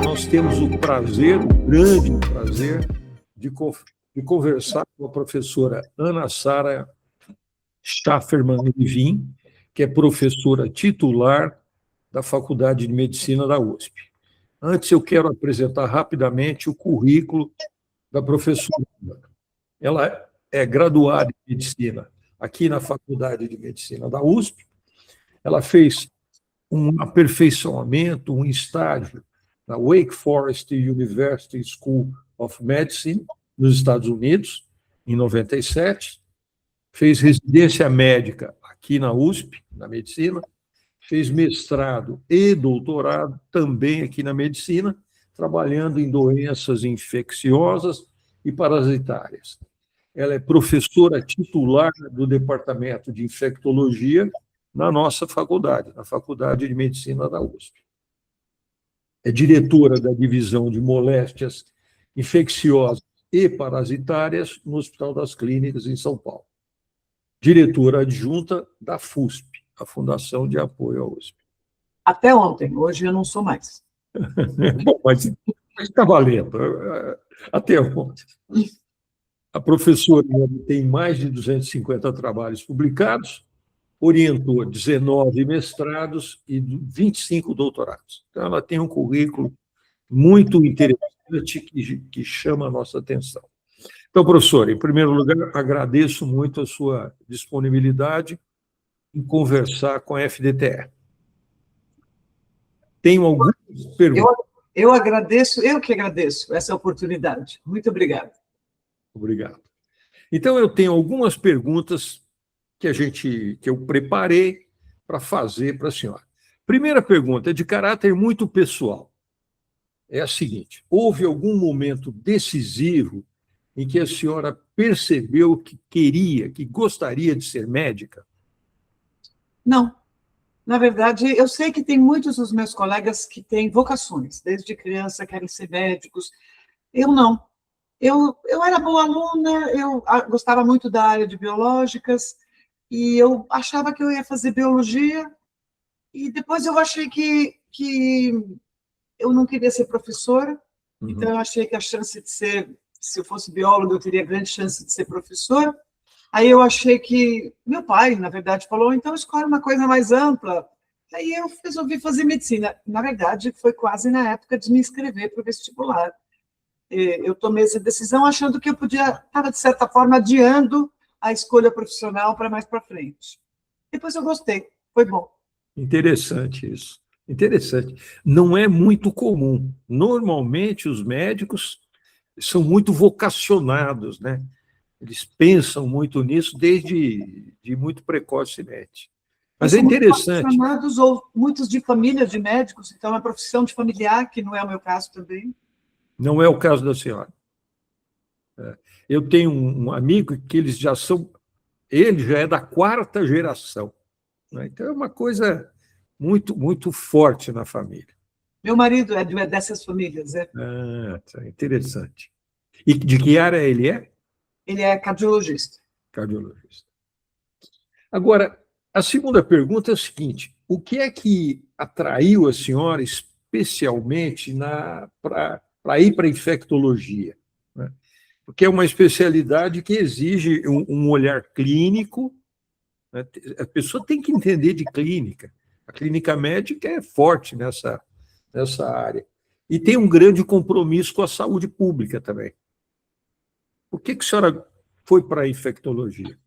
Nós temos o prazer, o grande prazer, de conversar com a professora Ana Sara Schafferman-Levin, que é professora titular da Faculdade de Medicina da USP. Antes, eu quero apresentar rapidamente o currículo da professora. Ela é graduada em Medicina aqui na Faculdade de Medicina da USP. Ela fez um aperfeiçoamento, um estágio na Wake Forest University School of Medicine, nos Estados Unidos, em 97. Fez residência médica aqui na USP, na medicina. Fez mestrado e doutorado também aqui na medicina, trabalhando em doenças infecciosas e parasitárias. Ela é professora titular do Departamento de Infectologia na nossa faculdade, na Faculdade de Medicina da USP. É diretora da Divisão de Moléstias Infecciosas e Parasitárias no Hospital das Clínicas, em São Paulo. Diretora adjunta da FUSP, a Fundação de Apoio à USP. Até ontem, hoje eu não sou mais. Bom, mas está valendo, até ontem. A professora tem mais de 250 trabalhos publicados, orientou 19 mestrados e 25 doutorados. Então, ela tem um currículo muito interessante que chama a nossa atenção. Então, professora, em primeiro lugar, agradeço muito a sua disponibilidade em conversar com a FDTE. Tenho algumas perguntas. Eu agradeço, eu que agradeço essa oportunidade. Muito obrigada. Obrigado. Então, eu tenho algumas perguntas que eu preparei para fazer para a senhora. Primeira pergunta é de caráter muito pessoal. É a seguinte: houve algum momento decisivo em que a senhora percebeu que queria, que gostaria de ser médica? Não. Na verdade, eu sei que tem muitos dos meus colegas que têm vocações, desde criança querem ser médicos. Eu não. Eu era boa aluna, eu gostava muito da área de biológicas, e eu achava que eu ia fazer biologia, e depois eu achei que eu não queria ser professora, então eu achei que a chance de ser, se eu fosse bióloga, eu teria grande chance de ser professora. Aí eu achei que, meu pai, na verdade, falou, então escolhe uma coisa mais ampla. Aí eu resolvi fazer medicina. Na verdade, foi quase na época de me inscrever para o vestibular. Eu tomei essa decisão achando que eu estava, de certa forma, adiando a escolha profissional para mais para frente. Depois eu gostei, foi bom. Interessante isso, interessante. Não é muito comum. Normalmente, os médicos são muito vocacionados, né? Eles pensam muito nisso desde muito precocemente. Mas é interessante. Vocacionados ou muitos de família de médicos, então é profissão de familiar, que não é o meu caso também. Não é o caso da senhora. Eu tenho um amigo que ele já é da 4ª geração. Né? Então é uma coisa muito, muito forte na família. Meu marido é dessas famílias. Tá, interessante. E de que área ele é? Ele é cardiologista. Cardiologista. Agora, a segunda pergunta é a seguinte: o que é que atraiu a senhora especialmente para ir para a infectologia? Né? Porque é uma especialidade que exige um olhar clínico, né? A pessoa tem que entender de clínica. A clínica médica é forte nessa área. E tem um grande compromisso com a saúde pública também. Por que a senhora foi para a infectologia?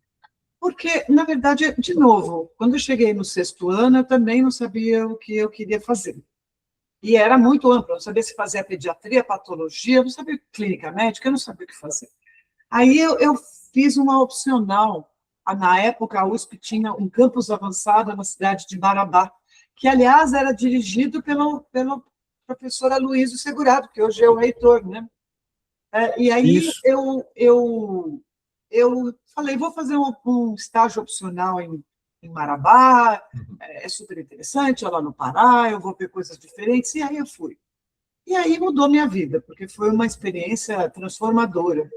Porque, na verdade, de novo, quando eu cheguei no 6º ano, eu também não sabia o que eu queria fazer. E era muito amplo, eu não sabia se fazia pediatria, patologia, eu não sabia clínica médica, eu não sabia o que fazer. Aí eu fiz uma opcional. Na época, a USP tinha um campus avançado na cidade de Marabá, que, aliás, era dirigido pelo professor Aloysio Segurado, que hoje é o reitor, né? E aí eu falei, vou fazer um estágio opcional em Marabá, é super interessante, é lá no Pará, eu vou ver coisas diferentes, e aí eu fui. E aí mudou minha vida, porque foi uma experiência transformadora.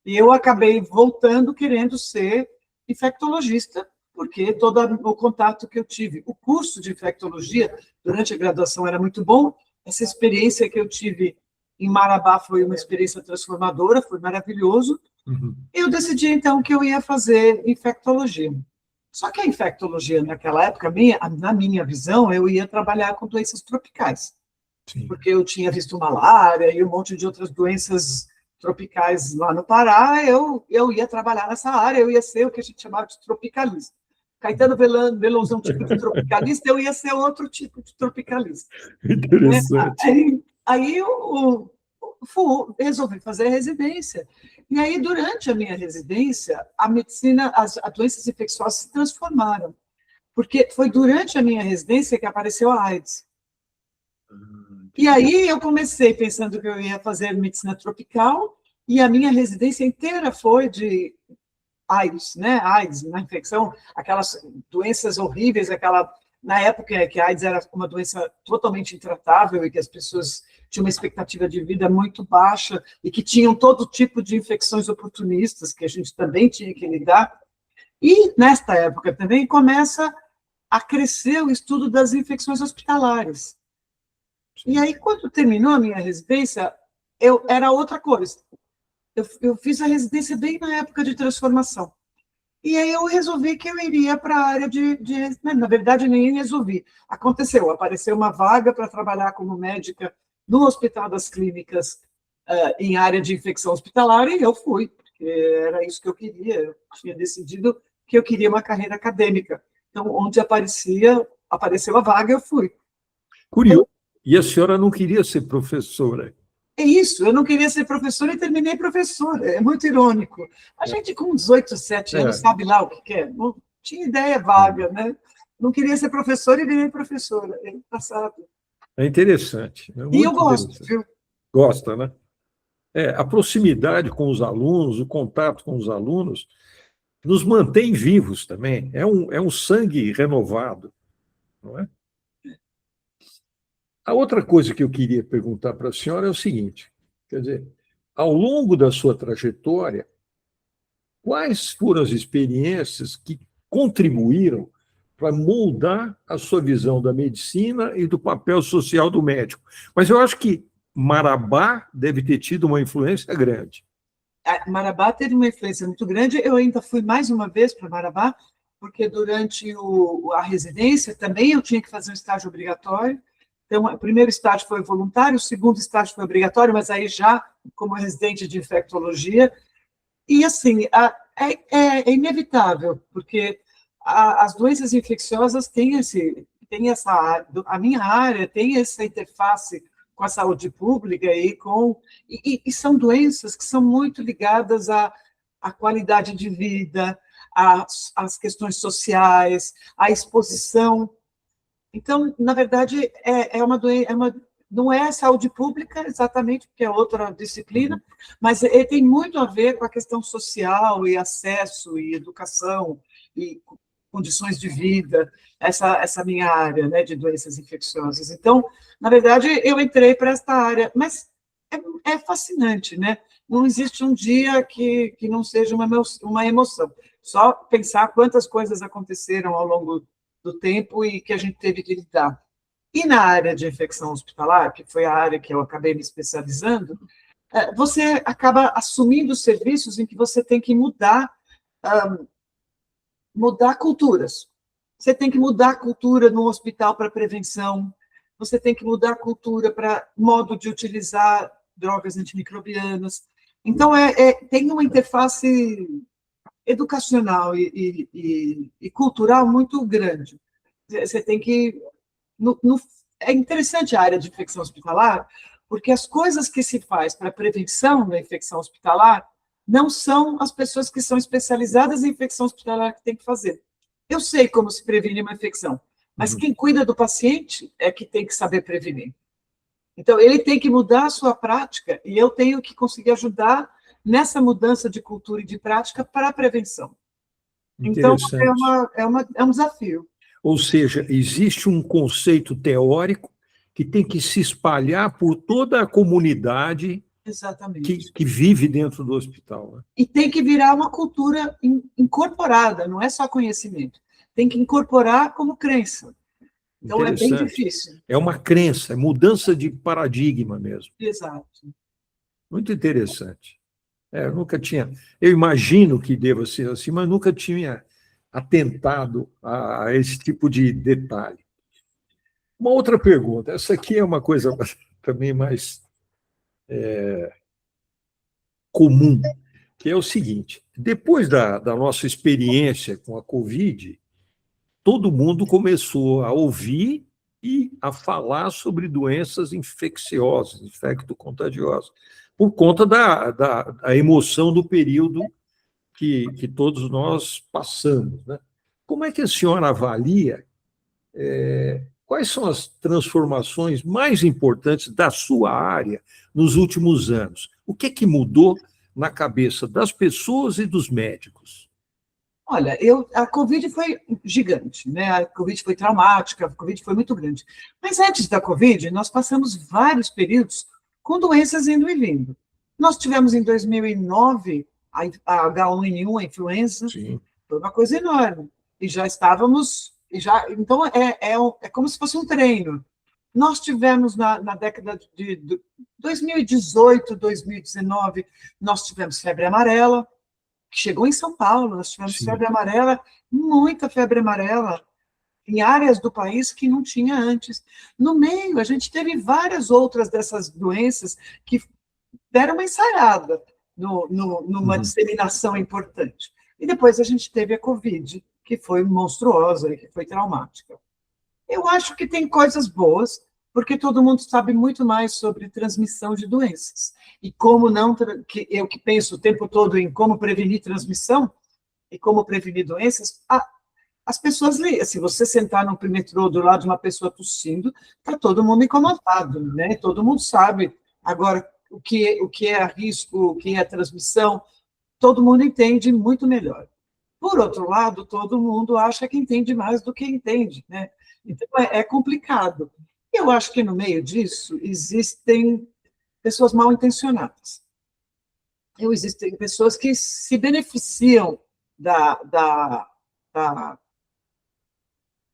E eu acabei voltando querendo ser infectologista, porque todo o contato que eu tive. O curso de infectologia, durante a graduação, era muito bom. Essa experiência que eu tive em Marabá foi uma experiência transformadora, foi maravilhoso. Uhum. Eu decidi, então, que eu ia fazer infectologia. Só que a infectologia, naquela época, na minha visão, eu ia trabalhar com doenças tropicais, Sim. porque eu tinha visto malária e um monte de outras doenças tropicais lá no Pará, eu ia trabalhar nessa área, eu ia ser o que a gente chamava de tropicalista. Caetano Veloso é um tipo de tropicalista, eu ia ser outro tipo de tropicalista. Interessante. Aí eu resolvi fazer residência. E aí, durante a minha residência, a medicina, as doenças infecciosas se transformaram. Porque foi durante a minha residência que apareceu a AIDS. E aí eu comecei pensando que eu ia fazer medicina tropical, e a minha residência inteira foi de AIDS, né? AIDS, na infecção, aquelas doenças horríveis, na época que a AIDS era uma doença totalmente intratável e que as pessoas tinham uma expectativa de vida muito baixa e que tinham todo tipo de infecções oportunistas que a gente também tinha que lidar. E, nesta época também, começa a crescer o estudo das infecções hospitalares. E aí, quando terminou a minha residência, era outra coisa. Eu fiz a residência bem na época de transformação. E aí eu resolvi que eu iria para a área na verdade, nem resolvi. Aconteceu, apareceu uma vaga para trabalhar como médica no Hospital das Clínicas, em área de infecção hospitalar, e eu fui, porque era isso que eu queria. Eu tinha decidido que eu queria uma carreira acadêmica. Então, onde apareceu a vaga, eu fui. Curioso. E a senhora não queria ser professora? É isso, eu não queria ser professora e terminei professora, é muito irônico. A gente com 18, 17 anos sabe lá o que quer, não tinha ideia vaga, né? Não queria ser professora e virei professora, é engraçado. É interessante. É muito e eu gosto, viu? Gosta, né? A proximidade com os alunos, o contato com os alunos, nos mantém vivos também. É um sangue renovado, não é? A outra coisa que eu queria perguntar para a senhora é o seguinte, quer dizer, ao longo da sua trajetória, quais foram as experiências que contribuíram para moldar a sua visão da medicina e do papel social do médico? Mas eu acho que Marabá deve ter tido uma influência grande. Marabá teve uma influência muito grande. Eu ainda fui mais uma vez para Marabá, porque durante a residência também eu tinha que fazer um estágio obrigatório. Então, o primeiro estágio foi voluntário, o segundo estágio foi obrigatório, mas aí já como residente de infectologia. E, assim, é inevitável, porque as doenças infecciosas têm a minha área tem essa interface com a saúde pública e são doenças que são muito ligadas à qualidade de vida, às questões sociais, à exposição. Então, na verdade, uma doença, não é saúde pública exatamente, porque é outra disciplina, mas ele tem muito a ver com a questão social e acesso e educação e condições de vida, essa minha área, né, de doenças infecciosas. Então, na verdade, eu entrei para esta área, mas é fascinante, né? Não existe um dia que não seja uma emoção. Só pensar quantas coisas aconteceram ao longo do tempo e que a gente teve que lidar. E na área de infecção hospitalar, que foi a área que eu acabei me especializando, você acaba assumindo serviços em que você tem que mudar culturas. Você tem que mudar a cultura no hospital para prevenção, você tem que mudar a cultura para modo de utilizar drogas antimicrobianas. Então, tem uma interface educacional e cultural muito grande. Você tem que... é interessante a área de infecção hospitalar, porque as coisas que se faz para a prevenção da infecção hospitalar não são as pessoas que são especializadas em infecção hospitalar que têm que fazer. Eu sei como se previne uma infecção, mas quem cuida do paciente é que tem que saber prevenir. Então, ele tem que mudar a sua prática e eu tenho que conseguir ajudar nessa mudança de cultura e de prática para a prevenção. Então, é um desafio. Ou seja, existe um conceito teórico que tem que se espalhar por toda a comunidade que vive dentro do hospital. Né? E tem que virar uma cultura incorporada, não é só conhecimento. tem que incorporar como crença. Então, é bem Interessante. difícil. É uma crença, é mudança de paradigma mesmo. Exato. Muito interessante. Eu nunca tinha. Eu imagino que deva ser assim, mas nunca tinha atentado a esse tipo de detalhe. Uma outra pergunta, essa aqui é uma coisa também mais comum, que é o seguinte: depois da nossa experiência com a Covid, todo mundo começou a ouvir e a falar sobre doenças infecciosas, infecto-contagiosas, por conta da emoção do período que todos nós passamos, né? Como é que a senhora avalia quais são as transformações mais importantes da sua área nos últimos anos? O que é que mudou na cabeça das pessoas e dos médicos? Olha, a Covid foi gigante, né? A Covid foi traumática, a Covid foi muito grande. Mas antes da Covid, nós passamos vários períodos com doenças indo e vindo. Nós tivemos em 2009 a H1N1, a influenza, Sim. foi uma coisa enorme. E já estávamos, então é como se fosse um treino. Nós tivemos na década de 2018, 2019, nós tivemos febre amarela, que chegou em São Paulo, nós tivemos Sim. febre amarela, muita febre amarela, em áreas do país que não tinha antes. No meio, a gente teve várias outras dessas doenças que deram uma ensaiada numa disseminação importante. E depois a gente teve a Covid, que foi monstruosa e que foi traumática. Eu acho que tem coisas boas, porque todo mundo sabe muito mais sobre transmissão de doenças. E como não, eu que penso o tempo todo em como prevenir transmissão e como prevenir doenças, as pessoas leem. Se você sentar no metrô do lado de uma pessoa tossindo, está todo mundo incomodado, né? Todo mundo sabe agora o que é risco, o que é transmissão, todo mundo entende muito melhor. Por outro lado, todo mundo acha que entende mais do que entende, né? Então, é complicado. Eu acho que no meio disso existem pessoas mal intencionadas. Existem pessoas que se beneficiam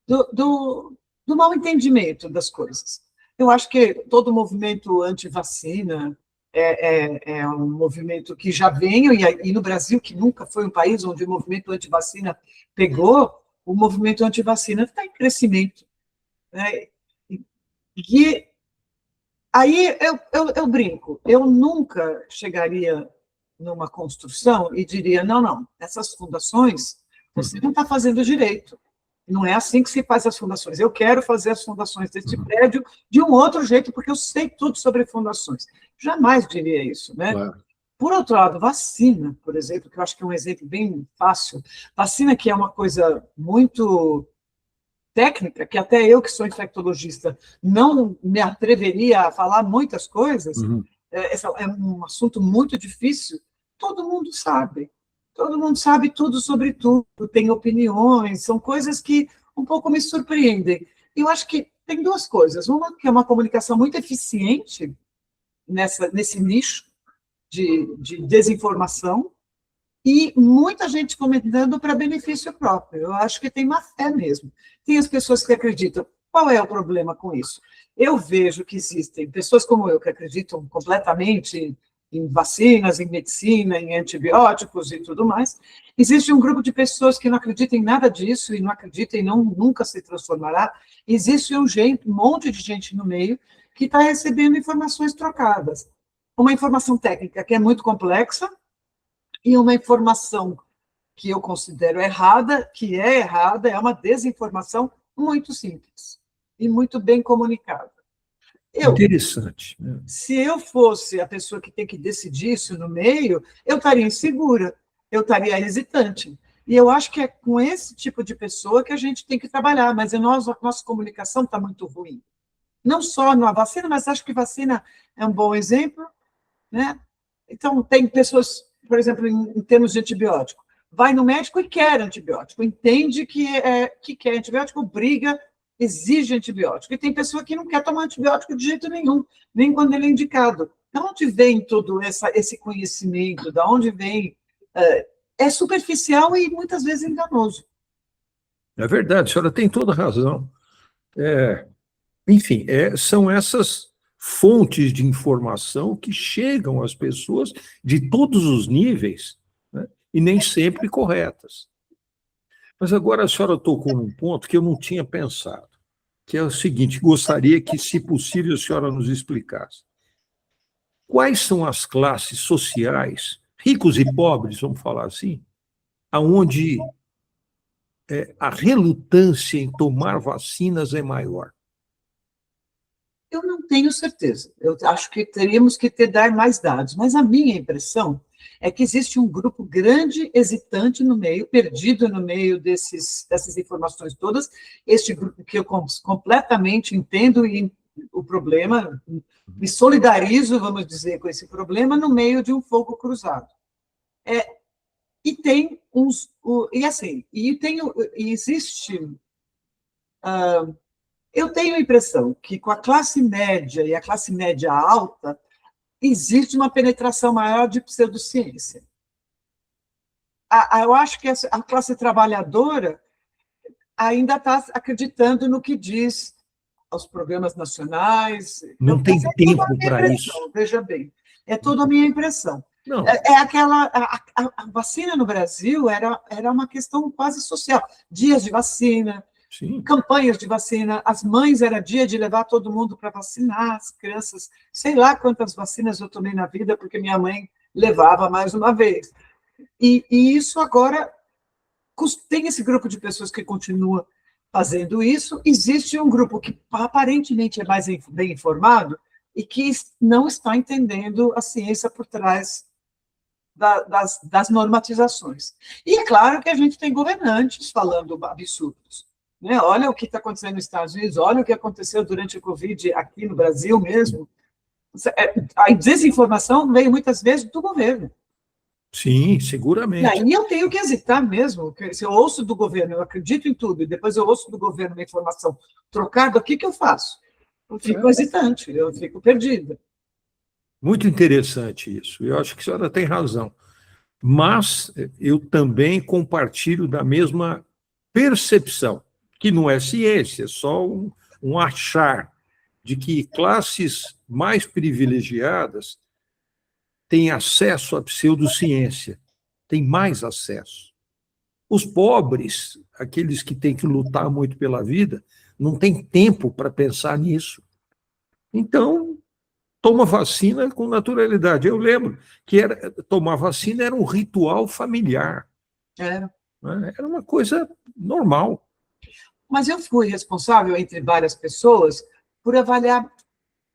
do mal entendimento das coisas. Eu acho que todo movimento anti-vacina é um movimento que já vem, e no Brasil, que nunca foi um país onde o movimento anti-vacina pegou, o movimento anti-vacina está em crescimento, né? E aí eu brinco, eu nunca chegaria numa construção e diria, não, essas fundações, você não está fazendo direito. Não é assim que se faz as fundações. Eu quero fazer as fundações deste prédio de um outro jeito, porque eu sei tudo sobre fundações. Jamais diria isso, né? Claro. Por outro lado, vacina, por exemplo, que eu acho que é um exemplo bem fácil. Vacina, que é uma coisa muito técnica, que até eu, que sou infectologista, não me atreveria a falar muitas coisas, é um assunto muito difícil, todo mundo sabe. Todo mundo sabe tudo sobre tudo, tem opiniões, são coisas que um pouco me surpreendem. Eu acho que tem duas coisas. Uma, que é uma comunicação muito eficiente nesse nicho de desinformação, e muita gente comentando para benefício próprio. Eu acho que tem má fé mesmo. Tem as pessoas que acreditam. Qual é o problema com isso? Eu vejo que existem pessoas como eu, que acreditam completamente em vacinas, em medicina, em antibióticos e tudo mais. Existe um grupo de pessoas que não acreditam em nada disso e não acreditam e nunca se transformará. Existe um monte de gente no meio que está recebendo informações trocadas. Uma informação técnica que é muito complexa e uma informação que eu considero errada, é uma desinformação muito simples e muito bem comunicada. Interessante. Se eu fosse a pessoa que tem que decidir isso no meio, eu estaria insegura, eu estaria hesitante. E eu acho que é com esse tipo de pessoa que a gente tem que trabalhar, mas a nossa comunicação está muito ruim. Não só na vacina, mas acho que vacina é um bom exemplo, né? Então, tem pessoas, por exemplo, em termos de antibiótico, vai no médico e quer antibiótico, entende que quer antibiótico, briga, exige antibiótico. E tem pessoa que não quer tomar antibiótico de jeito nenhum, nem quando ele é indicado. De onde vem todo esse conhecimento? De onde vem? É superficial e muitas vezes enganoso. É verdade, a senhora tem toda a razão. Enfim, são essas fontes de informação que chegam às pessoas de todos os níveis, né, e nem sempre corretas. Mas agora a senhora tocou num ponto que eu não tinha pensado, que é o seguinte: gostaria que, se possível, a senhora nos explicasse. Quais são as classes sociais, ricos e pobres, vamos falar assim, aonde a relutância em tomar vacinas é maior? Eu não tenho certeza. Eu acho que teríamos que dar mais dados, mas a minha impressão é que existe um grupo grande, hesitante no meio, perdido no meio dessas informações todas. Este grupo que eu completamente entendo o problema, me solidarizo, vamos dizer, com esse problema, no meio de um fogo cruzado. E tem uns. E assim, e existe. Eu tenho a impressão que com a classe média e a classe média alta, existe uma penetração maior de pseudociência. Eu acho que a classe trabalhadora ainda está acreditando no que diz aos programas nacionais. Não tem tempo para isso. Veja bem, é toda a minha impressão. Não. A vacina no Brasil era uma questão quase social. Dias de vacina, sim, campanhas de vacina, as mães, era dia de levar todo mundo para vacinar, as crianças, sei lá quantas vacinas eu tomei na vida, porque minha mãe levava mais uma vez. E isso agora, tem esse grupo de pessoas que continua fazendo isso, existe um grupo que aparentemente é mais bem informado e que não está entendendo a ciência por trás das normatizações. E é claro que a gente tem governantes falando absurdos. Né? Olha o que está acontecendo nos Estados Unidos, olha o que aconteceu durante a Covid aqui no Brasil mesmo. A desinformação veio muitas vezes do governo. Sim, seguramente. E aí eu tenho que hesitar mesmo. Se eu ouço do governo, eu acredito em tudo, e depois eu ouço do governo uma informação trocada, o que eu faço? Eu fico hesitante, eu fico perdida. Muito interessante isso. Eu acho que a senhora tem razão. Mas eu também compartilho da mesma percepção, que não é ciência, é só um achar de que classes mais privilegiadas têm acesso à pseudociência, têm mais acesso. Os pobres, aqueles que têm que lutar muito pela vida, não têm tempo para pensar nisso. Então, toma vacina com naturalidade. Eu lembro que tomar vacina era um ritual familiar. Era. Né? Era uma coisa normal. Mas eu fui responsável, entre várias pessoas, por avaliar.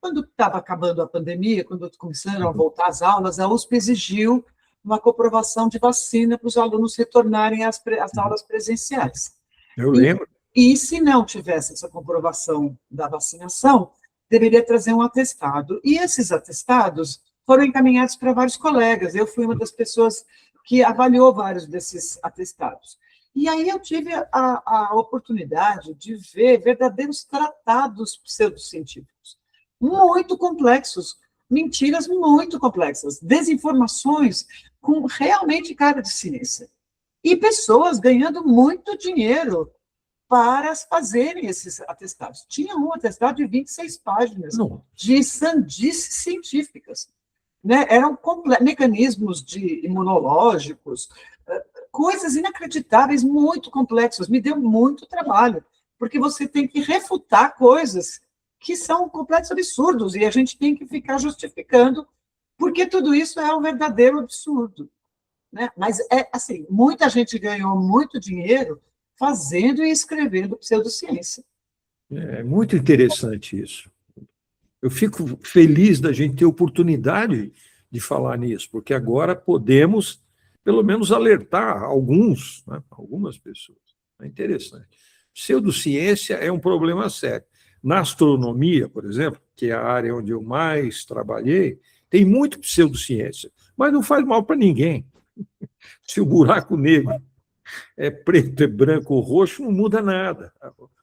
Quando estava acabando a pandemia, quando começaram a voltar às aulas, a USP exigiu uma comprovação de vacina para os alunos retornarem às aulas presenciais. Eu lembro. E se não tivesse essa comprovação da vacinação, deveria trazer um atestado. E esses atestados foram encaminhados para vários colegas. Eu fui uma das pessoas que avaliou vários desses atestados. E aí eu tive a oportunidade de ver verdadeiros tratados pseudocientíficos, muito complexos, mentiras muito complexas, desinformações com realmente cara de ciência. E pessoas ganhando muito dinheiro para fazerem esses atestados. Tinha um atestado de 26 páginas de sandices científicas. Né? Eram mecanismos imunológicos, coisas inacreditáveis, muito complexas. Me deu muito trabalho, porque você tem que refutar coisas que são completos absurdos, e a gente tem que ficar justificando, porque tudo isso é um verdadeiro absurdo. Né? Mas, assim, muita gente ganhou muito dinheiro fazendo e escrevendo pseudociência. É muito interessante isso. Eu fico feliz da gente ter oportunidade de falar nisso, porque agora podemos, pelo menos, alertar algumas pessoas. É interessante. Pseudociência é um problema sério. Na astronomia, por exemplo, que é a área onde eu mais trabalhei, tem muito pseudociência, mas não faz mal para ninguém. Se o buraco negro é preto, é branco ou roxo, não muda nada.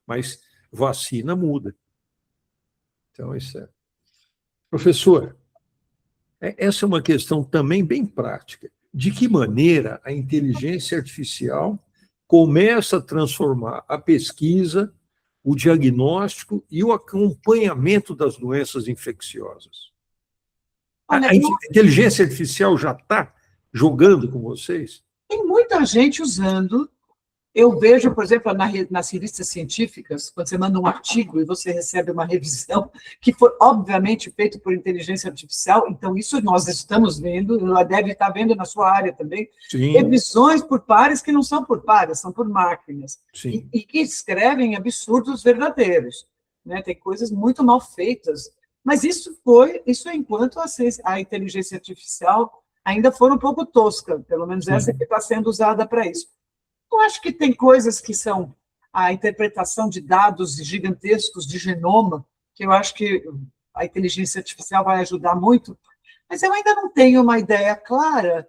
Mas vacina muda. Então, isso é. Professor, essa é uma questão também bem prática. De que maneira a inteligência artificial começa a transformar a pesquisa, o diagnóstico e o acompanhamento das doenças infecciosas. Olha, A inteligência artificial já está jogando com vocês? tem muita gente usando. Eu vejo, por exemplo, nas revistas científicas, quando você manda um artigo e você recebe uma revisão, que foi, obviamente, feito por inteligência artificial, então isso nós estamos vendo, ela deve estar vendo na sua área também, Sim. Revisões por pares que não são por pares, são por máquinas, Sim. e que escrevem absurdos verdadeiros, né? Tem coisas muito mal feitas, mas isso enquanto a inteligência artificial ainda for um pouco tosca, pelo menos Sim. essa que está sendo usada para isso. Eu acho que tem coisas que são a interpretação de dados gigantescos de genoma, que eu acho que a inteligência artificial vai ajudar muito, mas eu ainda não tenho uma ideia clara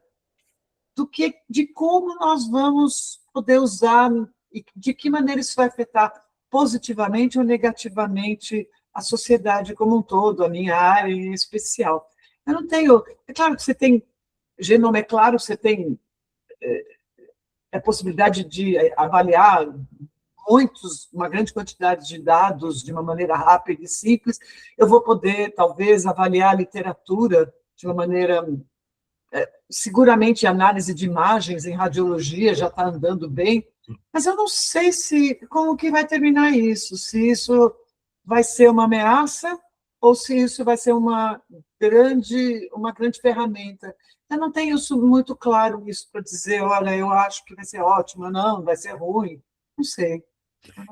de como nós vamos poder usar e de que maneira isso vai afetar positivamente ou negativamente a sociedade como um todo, a minha área em especial. Eu não tenho... É claro que você tem genoma, é claro, você tem a possibilidade de avaliar uma grande quantidade de dados de uma maneira rápida e simples. Eu vou poder, talvez, avaliar a literatura de uma maneira... seguramente, análise de imagens em radiologia já está andando bem, mas eu não sei como que vai terminar isso, se isso vai ser uma ameaça ou se isso vai ser uma grande ferramenta. Eu não tenho isso muito claro isso para dizer, olha, eu acho que vai ser ótimo, não, vai ser ruim. Não sei.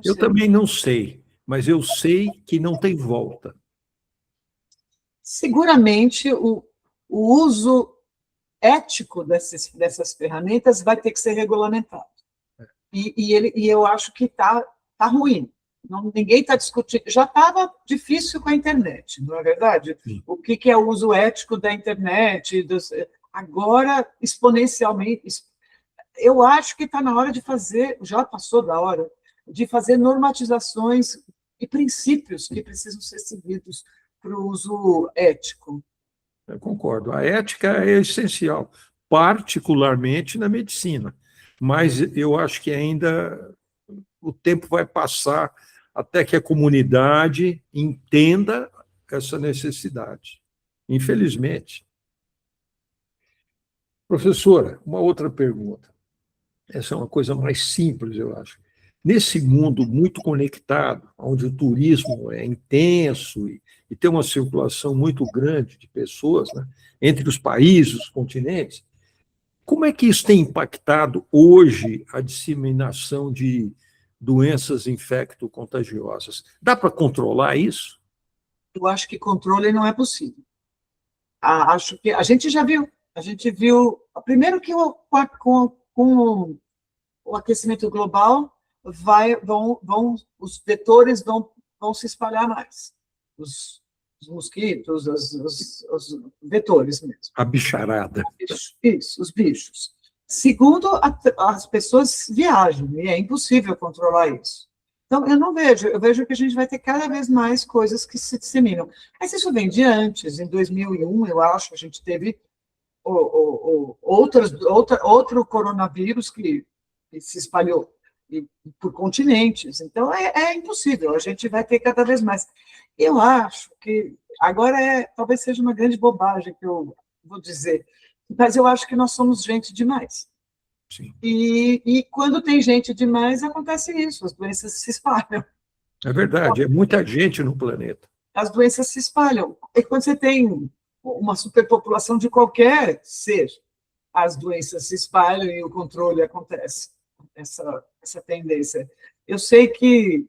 Eu também não sei, mas eu sei que não tem volta. Seguramente, o uso ético dessas ferramentas vai ter que ser regulamentado. E eu acho que está ruim. Ninguém está discutindo. Já estava difícil com a internet, não é verdade? Sim. O que é o uso ético da internet? Agora, exponencialmente. Eu acho que está na hora de fazer, já passou da hora, de fazer normatizações e princípios que precisam ser seguidos para o uso ético. Eu concordo. A ética é essencial, particularmente na medicina, mas eu acho que ainda o tempo vai passar até que a comunidade entenda essa necessidade, infelizmente. Professora, uma outra pergunta. Essa é uma coisa mais simples, eu acho. Nesse mundo muito conectado, onde o turismo é intenso e tem uma circulação muito grande de pessoas, né, entre os países, os continentes, como é que isso tem impactado hoje a disseminação de doenças infecto-contagiosas? Dá para controlar isso? Eu acho que controle não é possível. Acho que a gente já viu. A gente viu, primeiro que com o aquecimento global, os vetores vão se espalhar mais. Os mosquitos, os vetores mesmo. A bicharada. Isso, os bichos. Segundo, as pessoas viajam, e é impossível controlar isso. Então, eu vejo que a gente vai ter cada vez mais coisas que se disseminam. Mas isso vem de antes, em 2001, eu acho, a gente teve outro coronavírus que se espalhou por continentes. Então, é impossível, a gente vai ter cada vez mais. Eu acho que, agora talvez seja uma grande bobagem que eu vou dizer, mas eu acho que nós somos gente demais. Sim. E quando tem gente demais, acontece isso, as doenças se espalham. É verdade, é muita gente no planeta. As doenças se espalham. E quando você tem uma superpopulação de qualquer ser, as doenças se espalham e o controle acontece. Essa tendência. Eu sei que...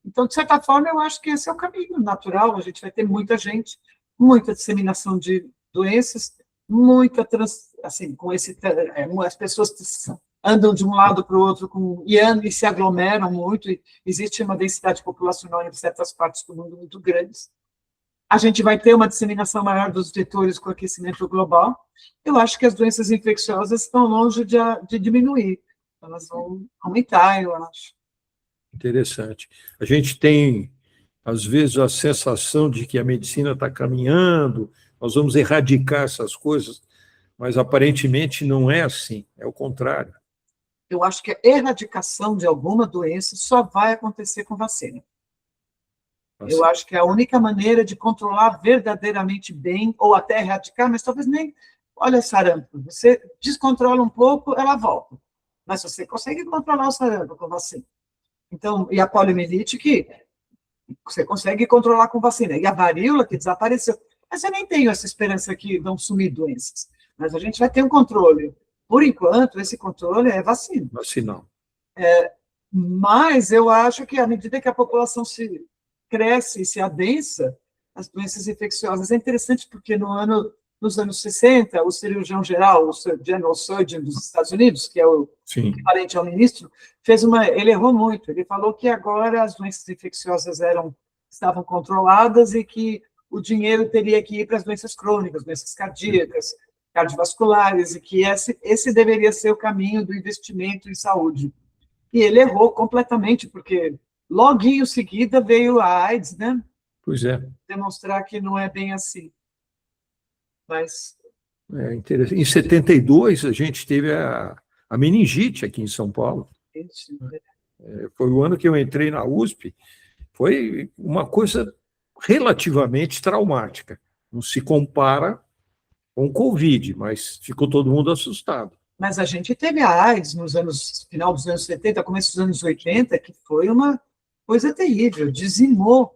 Então, de certa forma, eu acho que esse é o caminho natural. A gente vai ter muita gente, muita disseminação de doenças, assim, com as pessoas andam de um lado para o outro e se aglomeram muito, e existe uma densidade populacional em certas partes do mundo muito grandes. A gente vai ter uma disseminação maior dos vetores com o aquecimento global. Eu acho que as doenças infecciosas estão longe de diminuir. Elas vão aumentar, eu acho. Interessante. A gente tem, às vezes, a sensação de que a medicina está caminhando, nós vamos erradicar essas coisas, mas aparentemente não é assim, é o contrário. Eu acho que a erradicação de alguma doença só vai acontecer com vacina. Eu acho que é a única maneira de controlar verdadeiramente bem, ou até erradicar, mas talvez nem... Olha, sarampo, você descontrola um pouco, ela volta. Mas você consegue controlar o sarampo com vacina. Então, e a poliomielite, que você consegue controlar com vacina. E a varíola, que desapareceu. Mas eu nem tenho essa esperança que vão sumir doenças. Mas a gente vai ter um controle. Por enquanto, esse controle é vacina. Vacinal. Mas eu acho que, à medida que a população se cresce e se adensa, as doenças infecciosas. É interessante porque nos anos 60, o cirurgião geral, o General Surgeon dos Estados Unidos, que é o equivalente ao ministro, ele errou muito. Ele falou que agora as doenças infecciosas estavam controladas e que o dinheiro teria que ir para as doenças crônicas, doenças cardíacas, cardiovasculares, e que esse deveria ser o caminho do investimento em saúde. E ele errou completamente, porque logo em seguida veio a AIDS, né? Pois é. Demonstrar que não é bem assim. Mas... É interessante. Em 72, a gente teve a meningite aqui em São Paulo. Foi o ano que eu entrei na USP. Foi uma coisa relativamente traumática. Não se compara com o Covid, mas ficou todo mundo assustado. Mas a gente teve a AIDS final dos anos 70, começo dos anos 80, que foi uma coisa terrível, dizimou.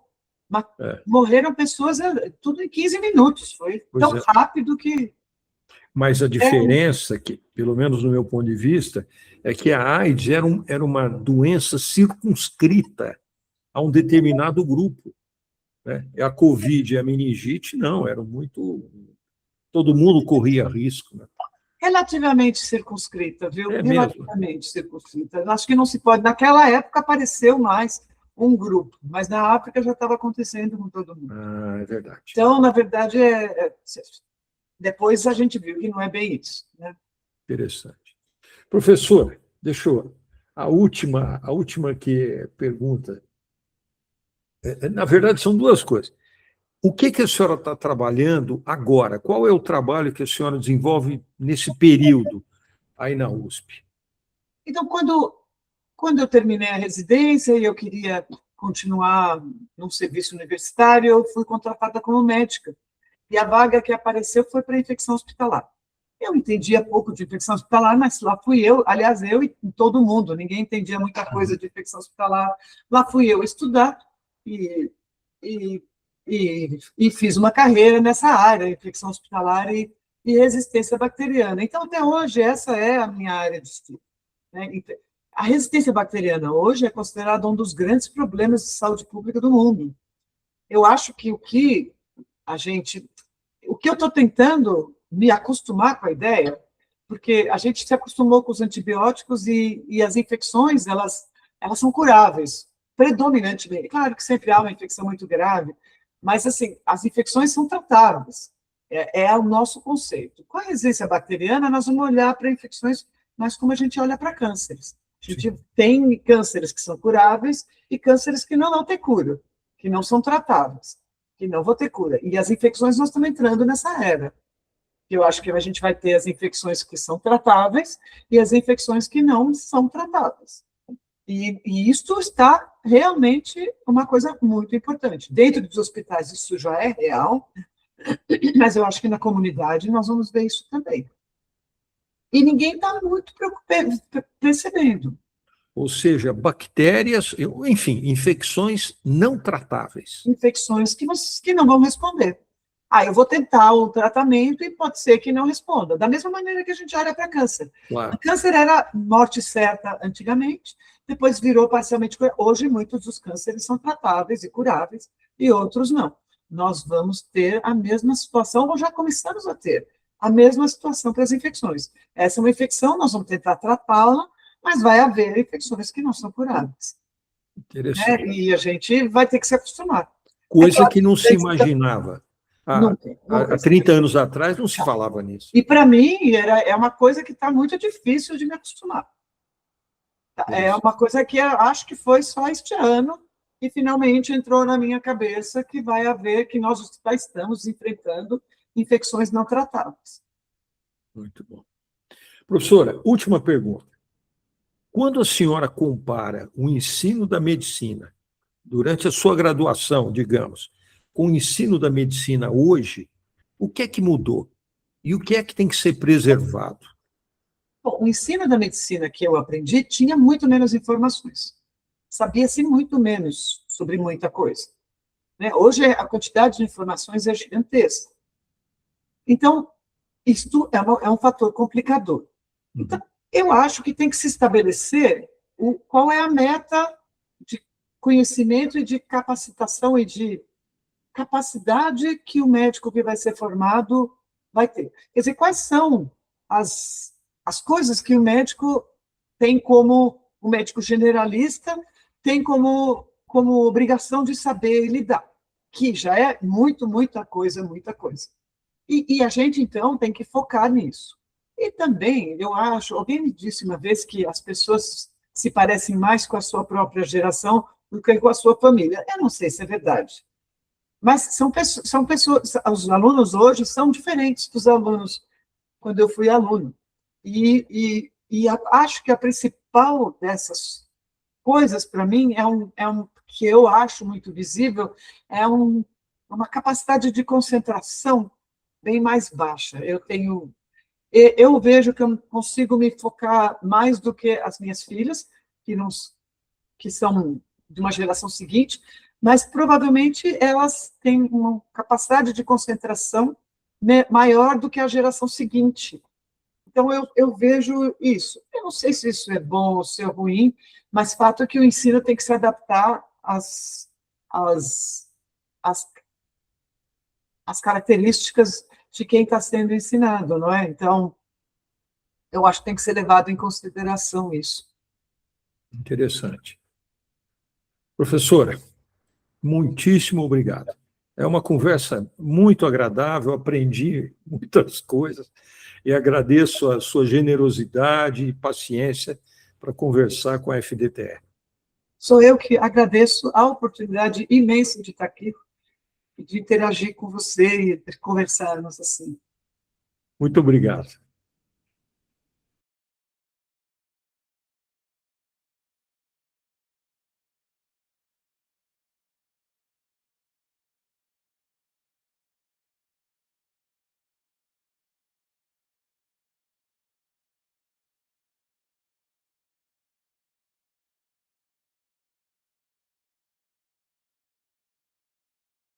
Morreram pessoas tudo em 15 minutos. Foi tão rápido que... Mas a diferença, que, pelo menos no meu ponto de vista, é que a AIDS era uma doença circunscrita a um determinado grupo. Né? A Covid e a meningite, não, eram muito... Todo mundo corria risco. Né? Relativamente circunscrita, viu? Relativamente circunscrita. Acho que não se pode... Naquela época apareceu mais um grupo, mas na África já estava acontecendo com todo mundo. É verdade. Então, na verdade, depois a gente viu que não é bem isso. Né? Interessante. Professor, deixa eu... A última pergunta... Na verdade, são duas coisas. O que a senhora está trabalhando agora? Qual é o trabalho que a senhora desenvolve nesse período aí na USP? Então, quando eu terminei a residência e eu queria continuar num serviço universitário, eu fui contratada como médica. E a vaga que apareceu foi para infecção hospitalar. Eu entendia pouco de infecção hospitalar, mas lá fui eu, aliás, eu e todo mundo, ninguém entendia muita coisa de infecção hospitalar. Lá fui eu estudar e fiz uma carreira nessa área, infecção hospitalar e resistência bacteriana. Então, até hoje, essa é a minha área de estudo. Né? A resistência bacteriana hoje é considerada um dos grandes problemas de saúde pública do mundo. Eu acho que o que eu estou tentando me acostumar com a ideia, porque a gente se acostumou com os antibióticos e as infecções, elas são curáveis, predominantemente. Claro que sempre há uma infecção muito grave, mas, assim, as infecções são tratáveis. É o nosso conceito. Com a resistência bacteriana, nós vamos olhar para infecções, mas como a gente olha para cânceres. A gente tem cânceres que são curáveis e cânceres que não vão ter cura, que não são tratáveis, que não vão ter cura. E as infecções, nós estamos entrando nessa era. Eu acho que a gente vai ter as infecções que são tratáveis e as infecções que não são tratáveis. E isto está realmente uma coisa muito importante. Dentro dos hospitais isso já é real, mas eu acho que na comunidade nós vamos ver isso também. E ninguém está muito percebendo. Ou seja, bactérias, enfim, infecções não tratáveis. Infecções que não vão responder. Eu vou tentar o tratamento e pode ser que não responda. Da mesma maneira que a gente olha para câncer. Claro. O câncer era morte certa antigamente, depois virou parcialmente cura. Hoje, muitos dos cânceres são tratáveis e curáveis, e outros não. Nós vamos ter a mesma situação, ou já começamos a ter a mesma situação para as infecções. Essa é uma infecção, nós vamos tentar tratá-la, mas vai haver infecções que não são curáveis. Interessante. E a gente vai ter que se acostumar. Coisa que não se imaginava. Há 30 anos atrás não se Tá. falava nisso. E, para mim, é uma coisa que está muito difícil de me acostumar. É uma coisa que eu acho que foi só este ano e finalmente entrou na minha cabeça que vai haver, que nós já estamos enfrentando infecções não tratáveis. Muito bom. Professora, última pergunta. Quando a senhora compara o ensino da medicina, durante a sua graduação, digamos, com o ensino da medicina hoje, o que é que mudou? E o que é que tem que ser preservado? Bom, o ensino da medicina que eu aprendi tinha muito menos informações. Sabia-se muito menos sobre muita coisa, né? Hoje a quantidade de informações é gigantesca. Então, isto é um fator complicador. Então, eu acho que tem que se estabelecer qual é a meta de conhecimento e de capacitação e de capacidade que o médico que vai ser formado vai ter. Quer dizer, quais são as coisas que o médico tem como, o médico generalista tem como obrigação de saber lidar, que já é muita coisa, muita coisa. E a gente, então, tem que focar nisso. E também, eu acho, alguém me disse uma vez que as pessoas se parecem mais com a sua própria geração do que com a sua família. Eu não sei se é verdade. Mas são pessoas, os alunos hoje são diferentes dos alunos quando eu fui aluno. E acho que a principal dessas coisas, para mim, que eu acho muito visível, é uma capacidade de concentração bem mais baixa. Eu vejo que eu consigo me focar mais do que as minhas filhas, que são de uma geração seguinte, mas provavelmente elas têm uma capacidade de concentração maior do que a geração seguinte. Então, eu vejo isso. Eu não sei se isso é bom ou se é ruim, mas fato é que o ensino tem que se adaptar às características de quem está sendo ensinado, não é? Então, eu acho que tem que ser levado em consideração isso. Interessante. Professora, muitíssimo obrigado. É uma conversa muito agradável, aprendi muitas coisas e agradeço a sua generosidade e paciência para conversar com a FDTR. Sou eu que agradeço a oportunidade imensa de estar aqui e de interagir com você e de conversarmos assim. Muito obrigado.